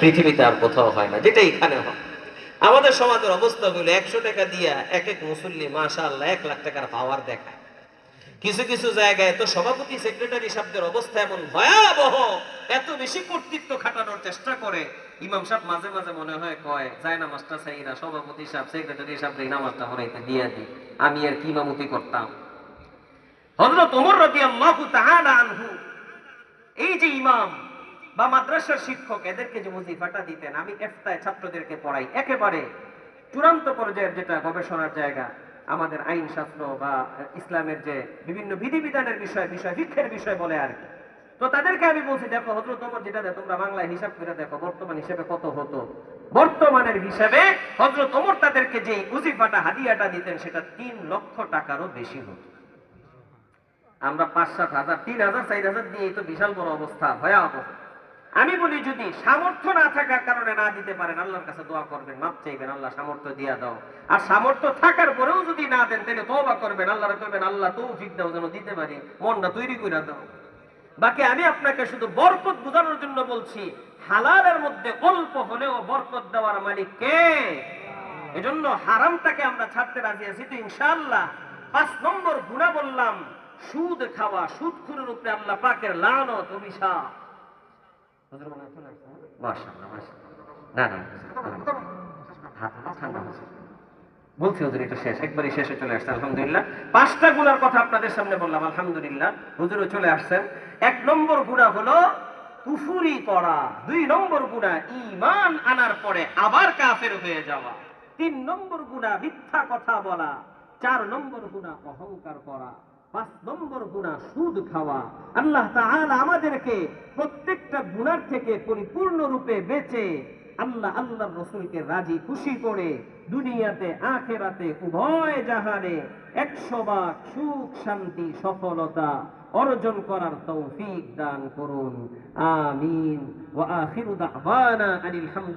পৃথিবীতে আর কোথাও হয় না, যেটা এখানে হয়। আমাদের সমাজের অবস্থা হলো 100 টাকা দিয়া এক এক মুসল্লি মাশাআল্লাহ 1 লাখ টাকার পাওয়ার দেখায়। কিছু কিছু জায়গায় তো সভাপতি সেক্রেটারি সাহেবদের অবস্থা এমন ভয়াবহ, এত বেশি কর্তৃত্ব খাটানোর চেষ্টা করে, ইমাম সাহেব মাঝে মাঝে মনে হয় কয় যায় নামাজটা সাইরা সভাপতি সাহেব সেক্রেটারি সাহেবদের নামাজটা হরাইতে দিয়া দিই, আমি আর কি ইমামতি করতাম। হযরত ওমর রাদিয়াল্লাহু তাআলা আনহু এই যে ইমাম বা মাদ্রাসার শিক্ষক, এদেরকে যে ওজিফাটা দিতেন, আমি ইফতায় ছাত্রদেরকে পড়াই, একেবারে চূড়ান্ত পর্যায়ের যেটা গবেষণার জায়গা, আমাদের আইন শাস্ত্র বা ইসলামের যে বিভিন্ন বিধিবিধানের বিষয় শিক্ষার বিষয় বলে আর কি। তো তাদেরকে আমি বলছি, দেখো হযরত ওমর যেটা দেয় তোমরা বাংলায় হিসাব করে দেখো বর্তমান হিসেবে কত হতো। বর্তমানের হিসাবে হযরত ওমর তাদেরকে যে ওজিফাটা হাদিয়াটা দিতেন সেটা 3 লক্ষ টাকারও বেশি হতো। আমরা 5-7 হাজার 3,000 4,000 দিয়ে তো বিশাল বড় অবস্থা, ভয়াবহ। আমি বলি যদি সামর্থ্য না থাকার কারণে না দিতে পারেন, আল্লাহর কাছে দোয়া করবেন, মাপ চাইবেন, আল্লাহ সামর্থ্য দিয়া দাও। আর সামর্থ্য থাকার পরেও যদি না দেন তাহলে তওবা করবেন, আল্লাহরে কইবেন আল্লাহ তৌফিক দাও যেন দিতে পারি, মনটা তৈরি করে দাও। বাকি আমি আপনাকে শুধু বরকত বোঝানোর জন্য বলছি, হালালের মধ্যে অল্প হলেও বরকত দেওয়ার মালিক কে? এজন্য হারামটাকে আমরা ছাড়তে রাজি আছি তো ইনশাআল্লাহ। 5 নম্বর গুনাহ বললাম সুদ খাওয়া, সুদখোরের উপরে আল্লাহ পাকের লানত, অভিশাপ। বলছি হুজুর এটা শেষ, একবারই শেষে চলে আসছে আলহামদুলিল্লাহ। 5টা গুনার কথা আপনাদের সামনে বললাম আলহামদুলিল্লাহ, হুজুরও চলে আসছেন। 1 নম্বর গুনাহ হলো কুফরি করা, 2 নম্বর গুনাহ ঈমান আনার পরে আবার কাফের হয়ে যাওয়া, 3 নম্বর গুনাহ মিথ্যা কথা বলা, 4 নম্বর গুনাহ অহংকার করা, 5 নম্বর গুনাহ সুদ খাওয়া। আল্লাহ তাআলা আমাদেরকে প্রত্যেকটা গুনার থেকে পরিপূর্ণরূপে বেঁচে আল্লাহর রাসূলকে রাজি খুশি করে দুনিয়াতে আখিরাতে উভয় জাহানে 100 ভাগ সুখ শান্তি সফলতা অর্জন করার তৌফিক দান করুন। আমিন। ওয়া আখিরু দাওয়ানা আনিল হামদুলিল্লাহ।